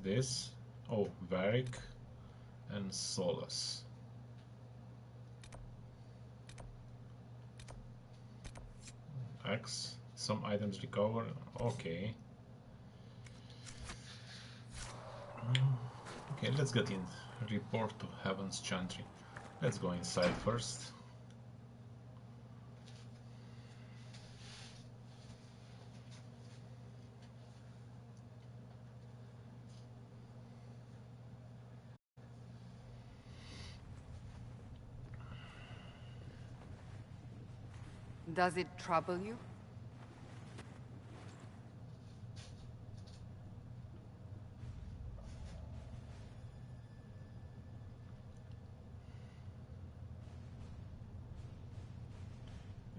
this? Oh, Varric and Solus. X. Some items recovered. Okay. Okay, let's get in. Report to Heaven's Chantry. Let's go inside first. Does it trouble you?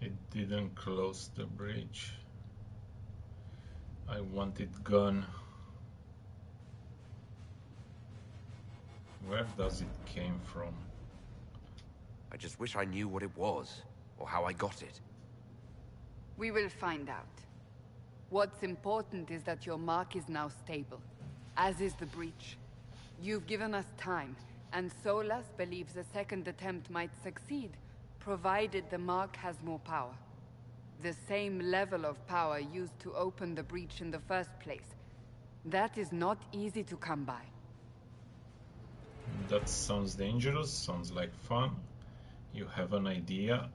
It didn't close the bridge. I want it gone. Where does it came from? I just wish I knew what it was, or how I got it. We will find out. What's important is that your mark is now stable, as is the breach. You've given us time, and Solas believes a second attempt might succeed, provided the mark has more power. The same level of power used to open the breach in the first place. That is not easy to come by. That sounds dangerous, sounds like fun. You have an idea?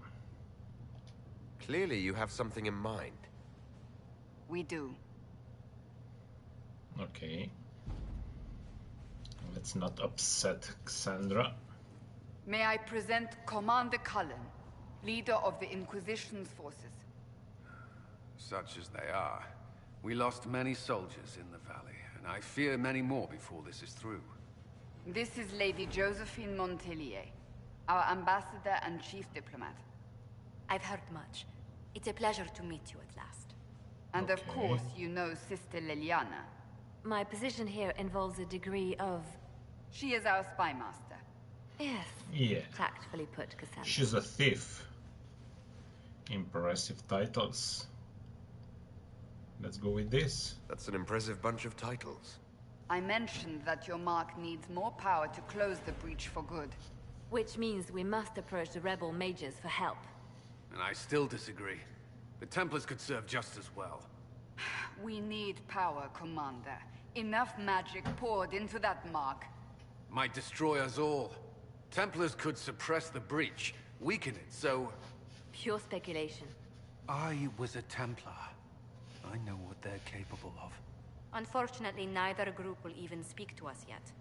Clearly you have something in mind. We do. Okay. Let's not upset Cassandra. May I present Commander Cullen, leader of the Inquisition's forces. Such as they are. We lost many soldiers in the valley, and I fear many more before this is through. This is Lady Josephine Montelier, our ambassador and chief diplomat. I've heard much. It's a pleasure to meet you at last. And of Okay. course, you know Sister Liliana. My position here involves a degree of... She is our spy master. Yes. Yeah. Tactfully put, Cassandra. She's a thief. Impressive titles. Let's go with this. That's an impressive bunch of titles. I mentioned that your mark needs more power to close the breach for good. Which means we must approach the rebel mages for help. And I still disagree. The Templars could serve just as well. We need power, Commander. Enough magic poured into that mark. Might destroy us all. Templars could suppress the breach, weaken it, so... Pure speculation. I was a Templar. I know what they're capable of. Unfortunately, neither group will even speak to us yet.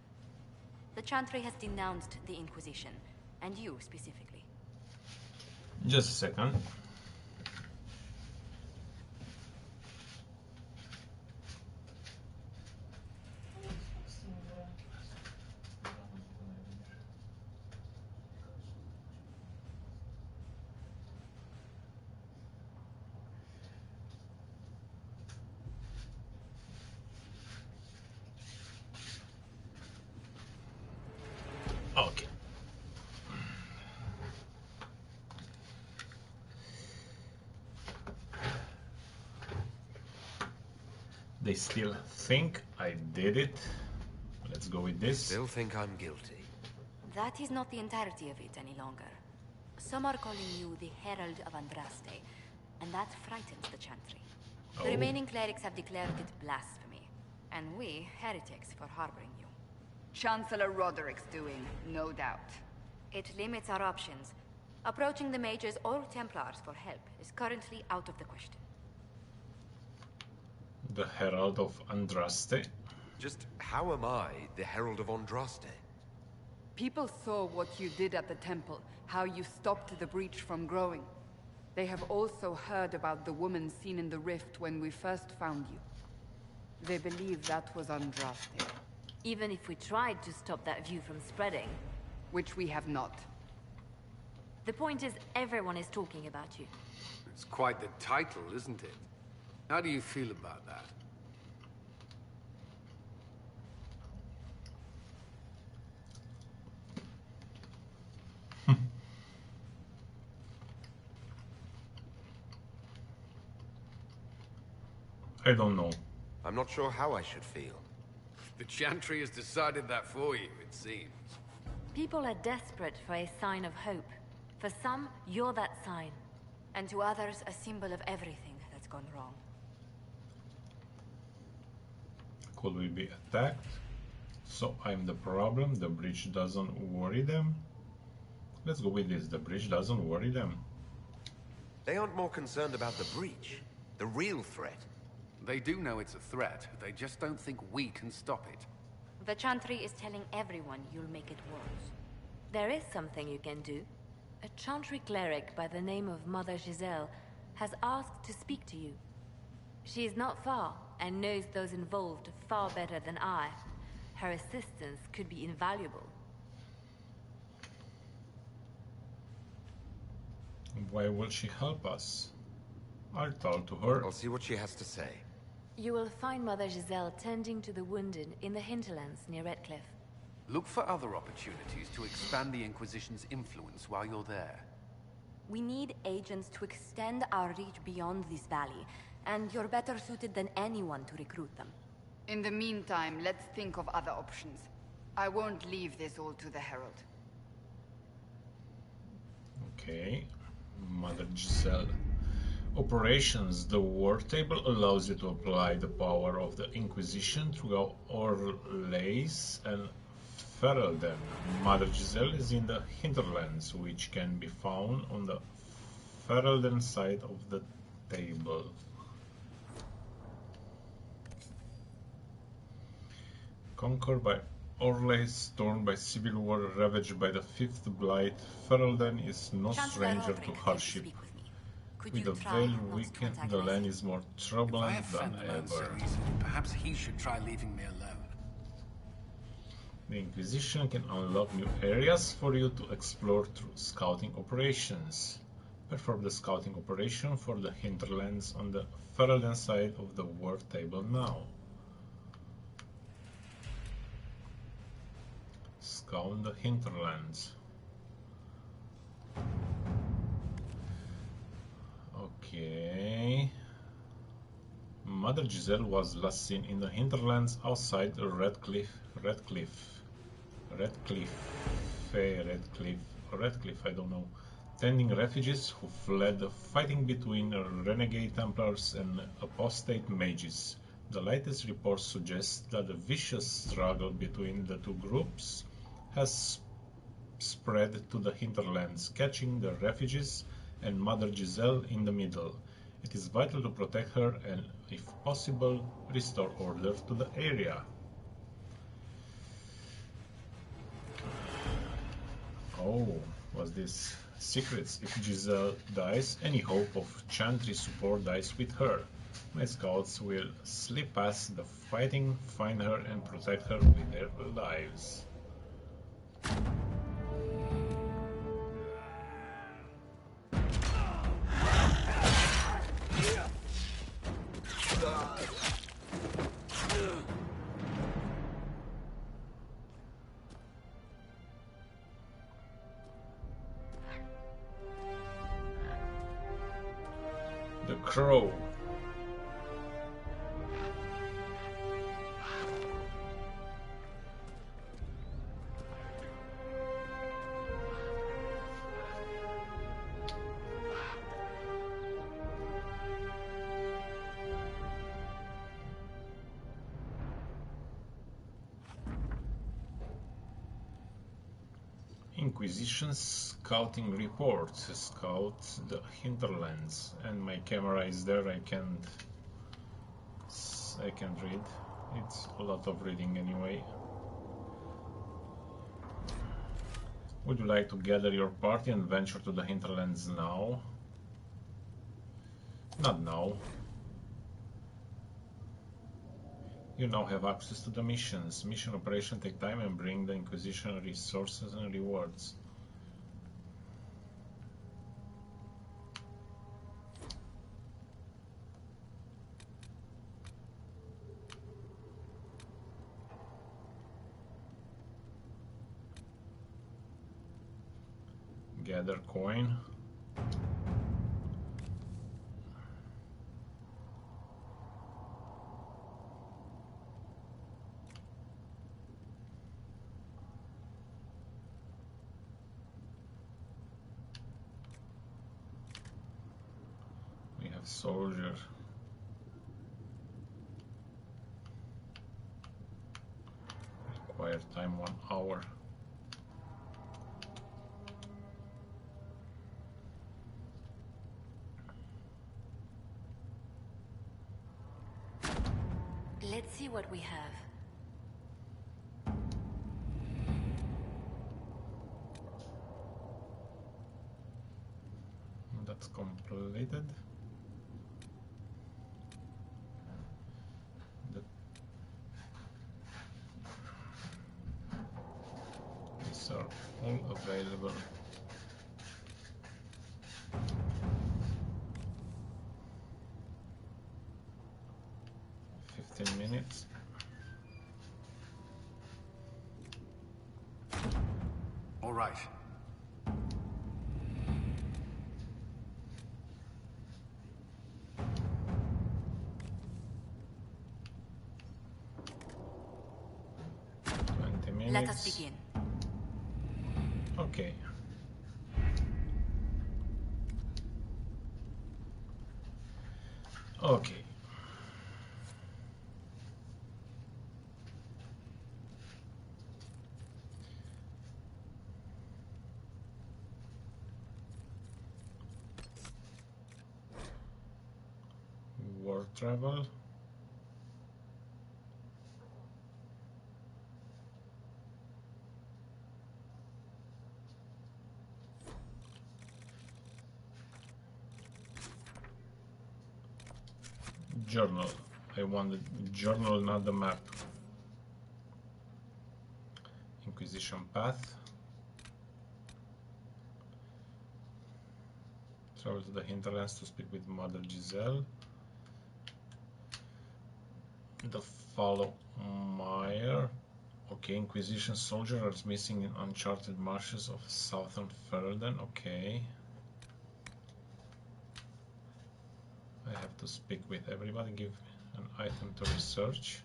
The Chantry has denounced the Inquisition, and you specifically. Just a second. Okay. They still think I did it. Let's go with this. Still think I'm guilty. That is not the entirety of it any longer. Some are calling you the Herald of Andraste, and that frightens the Chantry. Oh. The remaining clerics have declared it blasphemy, and we, heretics, for harboring you. Chancellor Roderick's doing, no doubt. It limits our options. Approaching the mages or Templars for help is currently out of the question. The Herald of Andraste. Just how am I the Herald of Andraste? People saw what you did at the temple, how you stopped the breach from growing. They have also heard about the woman seen in the rift when we first found you. They believe that was Andraste. Even if we tried to stop that view from spreading. Which we have not. The point is, everyone is talking about you. It's quite the title, isn't it? How do you feel about that? I don't know. I'm not sure how I should feel. The Chantry has decided that for you, it seems. People are desperate for a sign of hope. For some, you're that sign. And to others, a symbol of everything that's gone wrong. Could we be attacked? So I'm the problem, the bridge doesn't worry them? Let's go with this, the bridge doesn't worry them. They aren't more concerned about the breach, the real threat. They do know it's a threat, they just don't think we can stop it. The Chantry is telling everyone you'll make it worse. There is something you can do. A Chantry cleric by the name of Mother Giselle has asked to speak to you. She is not far and knows those involved far better than I. Her assistance could be invaluable. Why will she help us? I'll talk to her. I'll see what she has to say. You will find Mother Giselle tending to the wounded in the hinterlands near Redcliffe. Look for other opportunities to expand the Inquisition's influence while you're there. We need agents to extend our reach beyond this valley, and you're better suited than anyone to recruit them. In the meantime, let's think of other options. I won't leave this all to the Herald. Okay, Mother Giselle. Operations. The war table allows you to apply the power of the Inquisition throughout Orlais and Ferelden. Mother Giselle is in the hinterlands, which can be found on the Ferelden side of the table. Conquered by Orlais, torn by civil war, ravaged by the Fifth Blight, Ferelden is no stranger to hardship. With the veil weakened, the land is more If I troubling have than found the land so ever. easily, perhaps he should try leaving me alone. The Inquisition can unlock new areas for you to explore through scouting operations. Perform the scouting operation for the hinterlands on the Ferelden side of the war table now. Scout the hinterlands. Okay. Mother Giselle was last seen in the hinterlands outside Redcliffe, I don't know. Tending refugees who fled the fighting between renegade Templars and apostate mages. The latest reports suggest that a vicious struggle between the two groups has spread to the hinterlands, catching the refugees and Mother Giselle in the middle. It is vital to protect her and, if possible, restore order to the area. Oh, was this secrets? If Giselle dies, any hope of Chantry support dies with her. My scouts will slip past the fighting, find her and protect her with their lives. The Crow. Inquisition scouting report. Scout the hinterlands, and my camera is there. I can't read. It's a lot of reading anyway. Would you like to gather your party and venture to the hinterlands now? Not now. You now have access to the missions. Mission operation take time and bring the Inquisition resources and rewards. Gather coin. Soldier. Required time 1 hour. Let's see what we have. That's completed. These are all available. Minutes. All right. Let us begin. Okay. Okay. World travel. Journal. I want the journal, not the map. Inquisition path. Travel to the hinterlands to speak with Mother Giselle. The Follow Meyer. Okay, Inquisition soldier is missing in uncharted marshes of southern Ferelden. Okay. I have to speak with everybody. Give an item to research.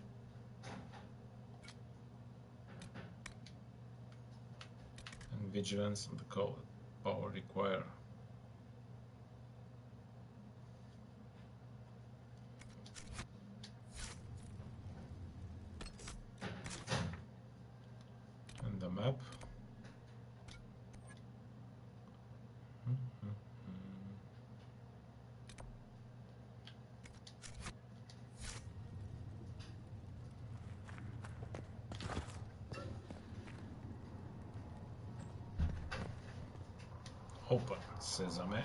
And vigilance and the code power require. And the map. Open, Sesame.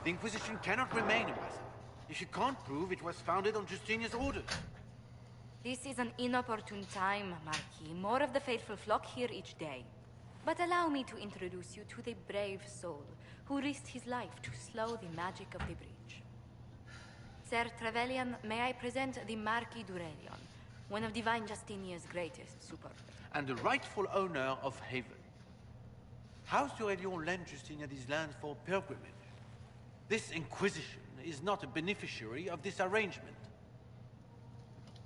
The Inquisition cannot remain, Ambassador, if you can't prove it was founded on Justinian's orders. This is an inopportune time, Marquis. More of the faithful flock here each day. But allow me to introduce you to the brave soul who risked his life to slow the magic of the breach. Sir Trevelyan, may I present the Marquis d'Aurelion, one of Divine Justinia's greatest supporters. And the rightful owner of Haven. House d'Aurelion lent Justinia these lands for pilgrimage. This Inquisition is not a beneficiary of this arrangement.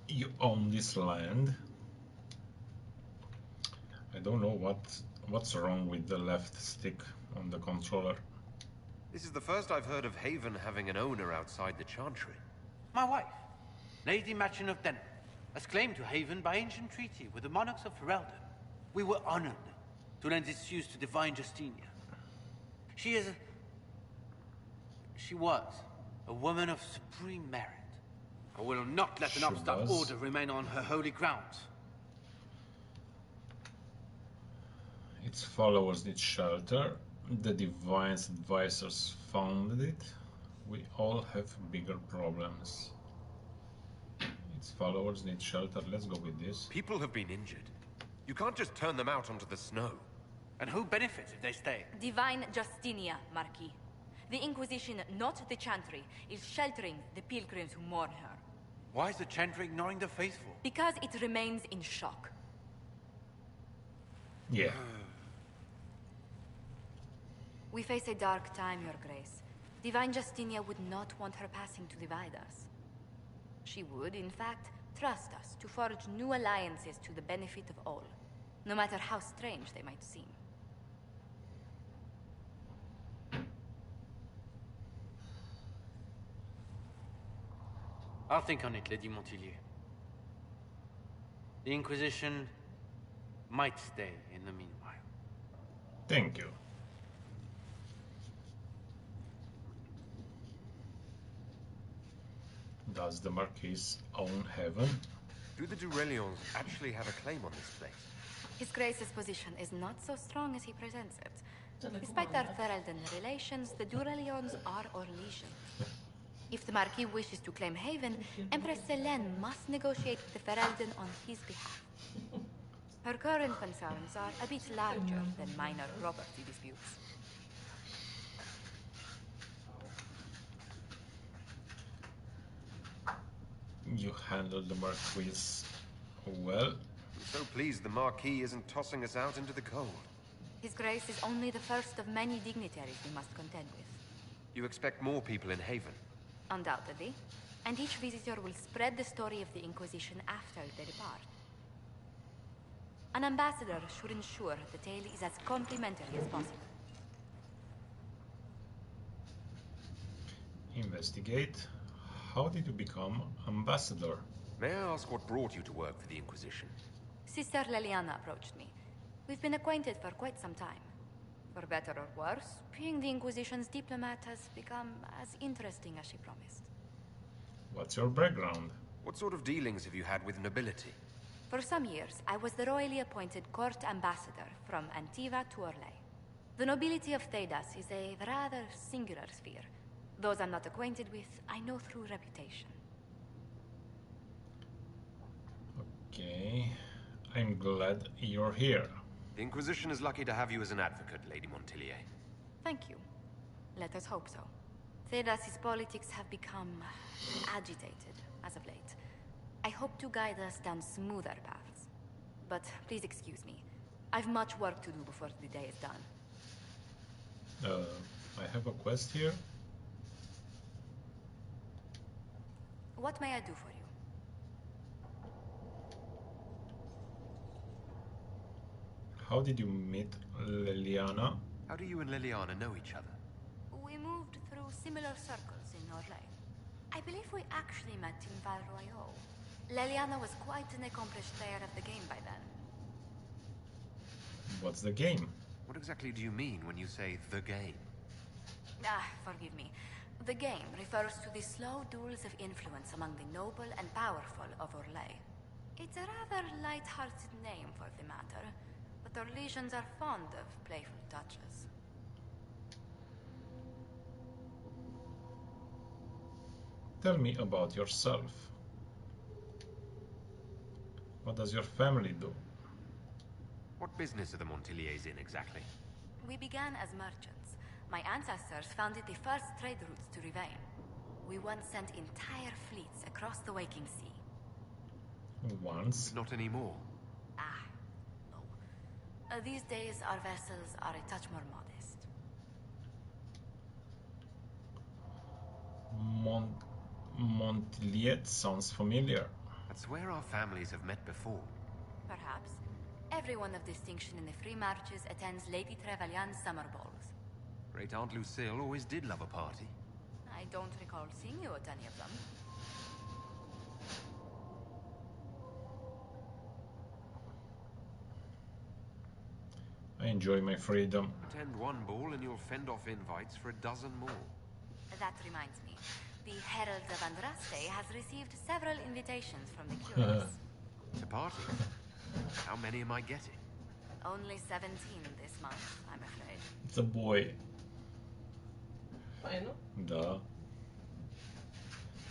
You own this land. I don't know what's wrong with the left stick on the controller. This is the first I've heard of Haven having an owner outside the Chantry. My wife, Lady Machin of Denham, has claimed to Haven by ancient treaty with the monarchs of Ferelden. We were honored to lend its use to Divine Justinia. She was a woman of supreme merit. I will not let an upstart order remain on her holy grounds. Its followers need shelter. The Divine's advisors founded it. We all have bigger problems. Its followers need shelter. Let's go with this. People have been injured. You can't just turn them out onto the snow. And who benefits if they stay? Divine Justinia, Marquis. The Inquisition, not the Chantry, is sheltering the pilgrims who mourn her. Why is the Chantry ignoring the faithful? Because it remains in shock. Yeah. We face a dark time, Your Grace. Divine Justinia would not want her passing to divide us. She would, in fact, trust us to forge new alliances to the benefit of all, no matter how strange they might seem. I'll think on it, Lady Montilyet. The Inquisition might stay in the meanwhile. Thank you. Does the Marquis own heaven? Do the Durelions actually have a claim on this place? His Grace's position is not so strong as he presents it. Despite their Ferelden relations, the Durelions are our legion. If the Marquis wishes to claim Haven, Empress Selene must negotiate with the Ferelden on his behalf. Her current concerns are a bit larger than minor property disputes. You handled the Marquis well. I'm so pleased the Marquis isn't tossing us out into the cold. His Grace is only the first of many dignitaries we must contend with. You expect more people in Haven? Undoubtedly. And each visitor will spread the story of the Inquisition after they depart. An ambassador should ensure the tale is as complimentary as possible. Investigate. How did you become ambassador? May I ask what brought you to work for the Inquisition? Sister Leliana approached me. We've been acquainted for quite some time. For better or worse, being the Inquisition's diplomat has become as interesting as she promised. What's your background? What sort of dealings have you had with nobility? For some years, I was the royally appointed court ambassador from Antiva to Orlais. The nobility of Thedas is a rather singular sphere. Those I'm not acquainted with, I know through reputation. Okay. I'm glad you're here. The Inquisition is lucky to have you as an advocate, Lady Montilyet. Thank you. Let us hope so. Thedas's politics have become agitated as of late. I hope to guide us down smoother paths. But please excuse me. I've much work to do before the day is done. I have a quest here. What may I do for you? How did you meet Leliana? How do you and Leliana know each other? We moved through similar circles in Orlais. I believe we actually met in Val Royaux. Leliana was quite an accomplished player of the game by then. What's the game? What exactly do you mean when you say the game? Forgive me. The game refers to the slow duels of influence among the noble and powerful of Orlais. It's a rather light-hearted name for the matter, but our legions are fond of playful touches. Tell me about yourself. What does your family do? What business are the Montilyets in exactly? We began as merchants. My ancestors founded the first trade routes to Rivain. We once sent entire fleets across the Waking Sea. Once? Not anymore. No. These days, our vessels are a touch more modest. Montilyet sounds familiar. That's where our families have met before. Perhaps. Everyone of distinction in the Free Marches attends Lady Trevelyan's summer balls. Great Aunt Lucille always did love a party. I don't recall seeing you at any of them. I enjoy my freedom. Attend one ball and you'll fend off invites for a dozen more. That reminds me. The Herald of Andraste has received several invitations from the curious. To party? How many am I getting? Only 17 this month, I'm afraid. It's a boy. Bueno. Duh.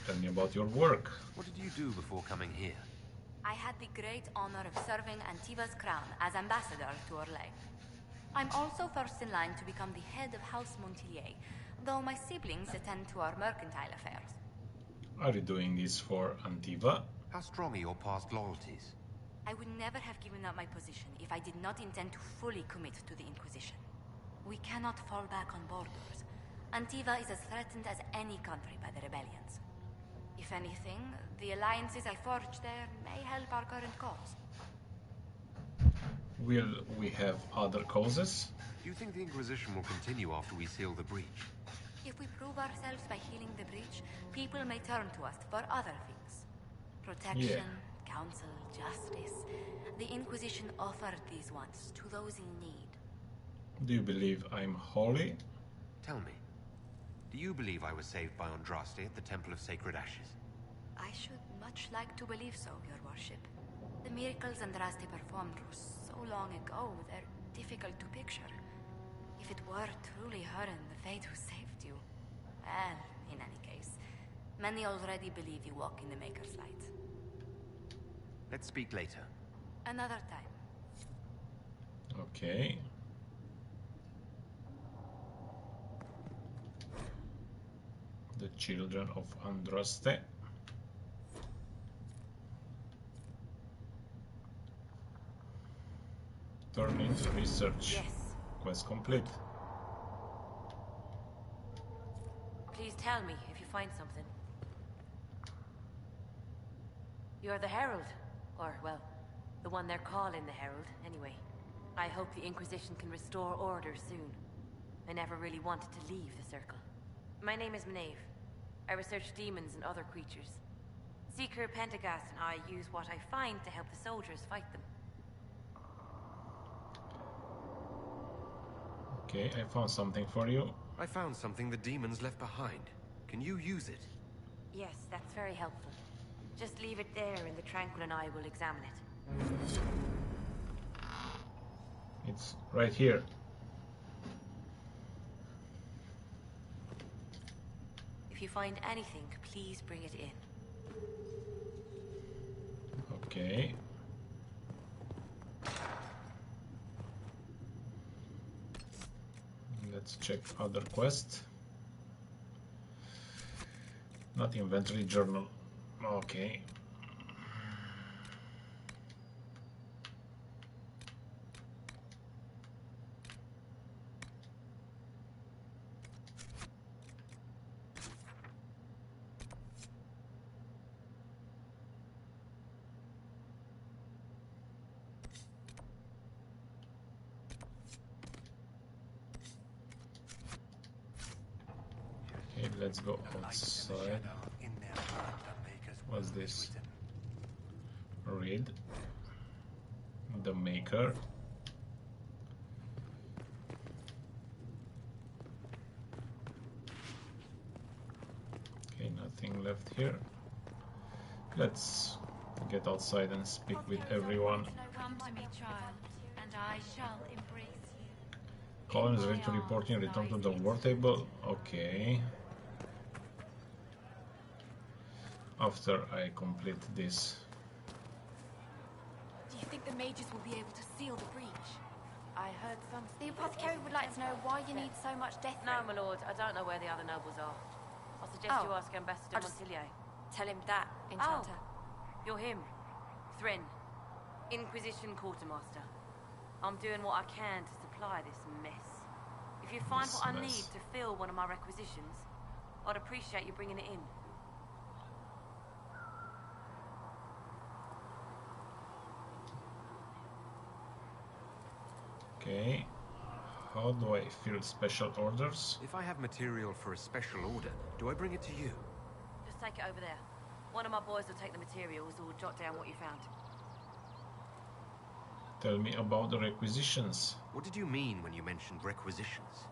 Tell me about your work. What did you do before coming here? I had the great honor of serving Antiva's crown as ambassador to Orlais. I'm also first in line to become the head of House Montilyet, though my siblings attend to our mercantile affairs. Are you doing this for Antiva? How strong are your past loyalties? I would never have given up my position if I did not intend to fully commit to the Inquisition. We cannot fall back on borders. Antiva is as threatened as any country by the rebellions. If anything, the alliances I forged there may help our current cause. Will we have other causes? Do you think the Inquisition will continue after we seal the breach? If we prove ourselves by healing the breach, people may turn to us for other things. Protection, counsel, justice. The Inquisition offered these once to those in need. Do you believe I'm holy? Tell me, do you believe I was saved by Andraste at the Temple of Sacred Ashes? I should much like to believe so, Your Worship. The miracles Andraste performed were so long ago, they're difficult to picture. If it were truly her and the Fate who saved you... Well, in any case, many already believe you walk in the Maker's light. Let's speak later. Another time. Okay. The children of Andraste. Turn into research. Yes. Quest complete. Please tell me if you find something. You're the Herald. Or, well, the one they're calling the Herald, anyway. I hope the Inquisition can restore order soon. I never really wanted to leave the Circle. My name is Maeve. I research demons and other creatures. Seeker Pentagast and I use what I find to help the soldiers fight them. Okay, I found something for you. I found something the demons left behind. Can you use it? Yes, that's very helpful. Just leave it there and the Tranquil and I will examine it. It's right here. If you find anything, please bring it in. Okay. Let's check other quest. Not inventory journal. Okay. Okay, let's go outside. What's this? Read. The Maker. Okay, nothing left here. Let's get outside and speak with everyone. Come to me, child, and I shall embrace you. Colin is ready to report in. Return to the war table. Okay. After I complete this. Do you think the mages will be able to seal the breach? I heard some. The apothecary would like to know why you need so much death No, ray. my lord, I don't know where the other nobles are. I'll suggest Oh. you ask Ambassador I'll just- Montilier. Tell him that, Enchanter. You're him. Thren. Inquisition Quartermaster. I'm doing what I can to supply this mess. If you find This what I mess. need to fill one of my requisitions, I'd appreciate you bringing it in. Okay. How do I fill special orders? If I have material for a special order, do I bring it to you? Just take it over there. One of my boys will take the materials or jot down what you found. Tell me about the requisitions. What did you mean when you mentioned requisitions?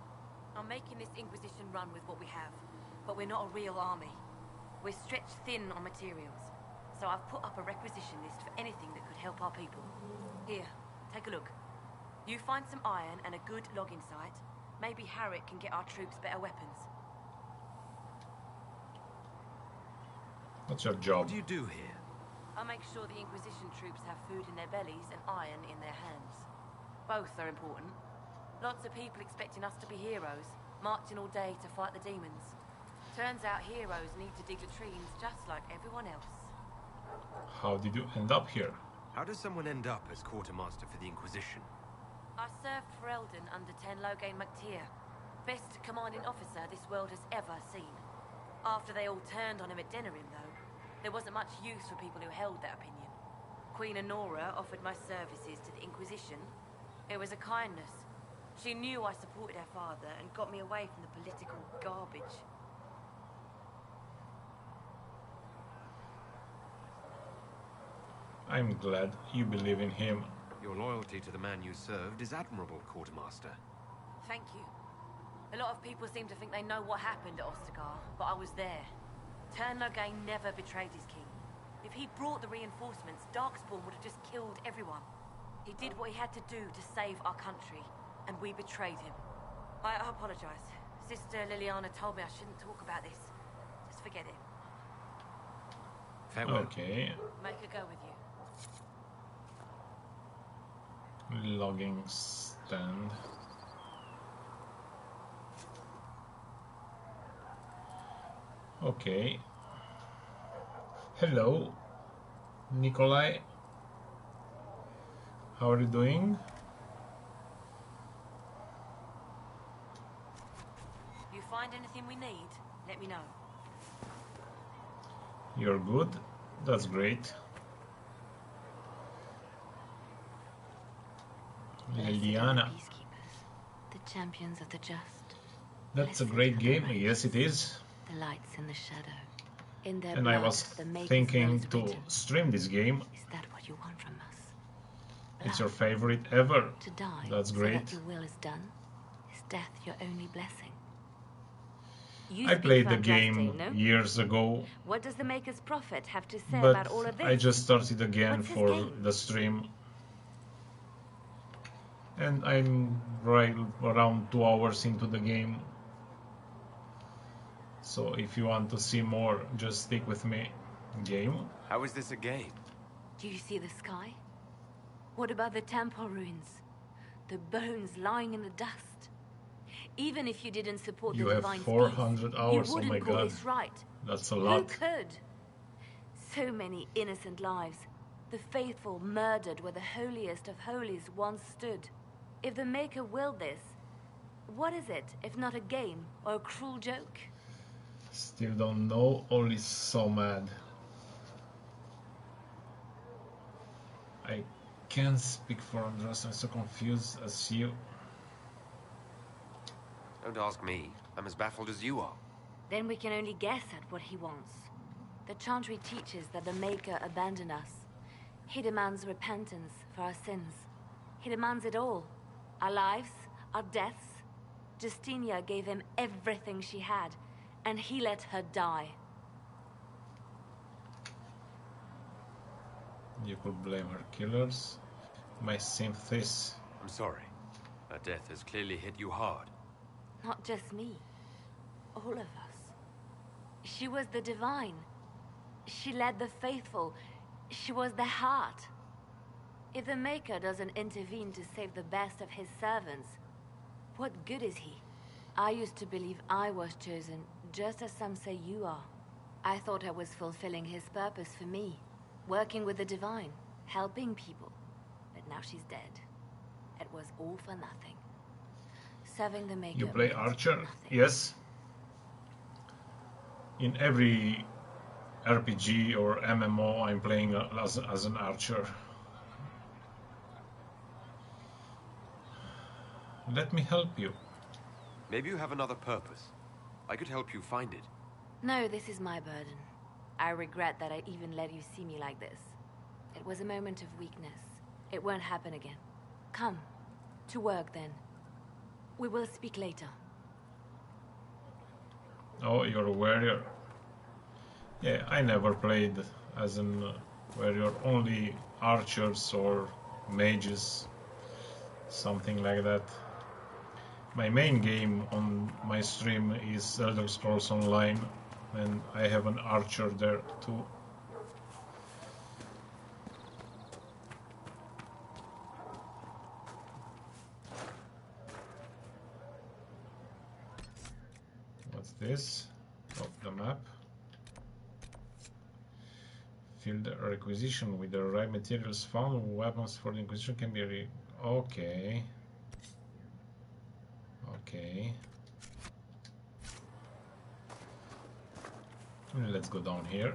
I'm making this Inquisition run with what we have, but we're not a real army. We're stretched thin on materials, so I've put up a requisition list for anything that could help our people. Here, take a look. You find some iron and a good logging site, maybe Harriet can get our troops better weapons. What's your job? What do you do here? I make sure the Inquisition troops have food in their bellies and iron in their hands. Both are important. Lots of people expecting us to be heroes, marching all day to fight the demons. Turns out heroes need to dig latrines just like everyone else. How did you end up here? How does someone end up as quartermaster for the Inquisition? I served for Eldon under Ten Loghain MacTier, best commanding officer this world has ever seen. After they all turned on him at Denerim, though, there wasn't much use for people who held that opinion. Queen Honora offered my services to the Inquisition. It was a kindness, She knew I supported her father and got me away from the political garbage. I'm glad you believe in him. Your loyalty to the man you served is admirable, Quartermaster. Thank you. A lot of people seem to think they know what happened at Ostagar, but I was there. Turn Loghain never betrayed his king. If he'd brought the reinforcements, Darkspawn would have just killed everyone. He did what he had to do to save our country, and we betrayed him. I apologize. Sister Liliana told me I shouldn't talk about this. Just forget it. Farewell. Okay. Make her go with you. Logging stand. Okay. Hello, Nikolai. How are you doing? You find anything we need, let me know. You're good. That's great. Liliana. Peacekeepers, the champions of the just. That's a great game. Yes, it is. The lights in the shadow. In their And I blood, was the maker's thinking will is to written. stream this game. Is that what you want from us? It's your Blood. favorite ever. To die That's so great. that your will is done? Is death your only blessing? I played the game no? years ago, What does the Maker's Prophet have to say but about all of this? I just started again What's his for game? the stream. And I'm right around 2 hours into the game. So if you want to see more, just stick with me. Game. How is this a game? Do you see the sky? What about the temple ruins? The bones lying in the dust? Even if you didn't support You the have divine 400 peace, hours, you oh wouldn't my call god. this right. That's a Who lot. could? So many innocent lives. The faithful murdered where the holiest of holies once stood. If the Maker willed this, what is it if not a game or a cruel joke? Still don't know, only so mad. I can't speak for Andros, I'm so confused as you. Don't ask me. I'm as baffled as you are. Then we can only guess at what he wants. The Chantry teaches that the Maker abandoned us. He demands repentance for our sins. He demands it all. Our lives, our deaths. Justinia gave him everything she had, and he let her die. You could blame her killers. My sympathies. I'm sorry. Her death has clearly hit you hard. Not just me. All of us. She was the divine. She led the faithful. She was their heart. If the Maker doesn't intervene to save the best of his servants, what good is he? I used to believe I was chosen, just as some say you are. I thought I was fulfilling his purpose for me, working with the divine, helping people. But now she's dead. It was all for nothing. Serving the Maker. You play meant Archer? nothing. Yes. In every RPG or MMO I'm playing as an Archer. Let me help you. Maybe you have another purpose. I could help you find it. No, this is my burden. I regret that I even let you see me like this. It was a moment of weakness. It won't happen again. Come. To work, then. We will speak later. Oh, you're a warrior. Yeah, I never played as an warrior. Only archers or mages. Something like that. My main game on my stream is Elder Scrolls Online, and I have an archer there too. What's this? Oh, the map. Fill the requisition with the right materials found. Weapons for the Inquisition can be okay. Okay. Let's go down here.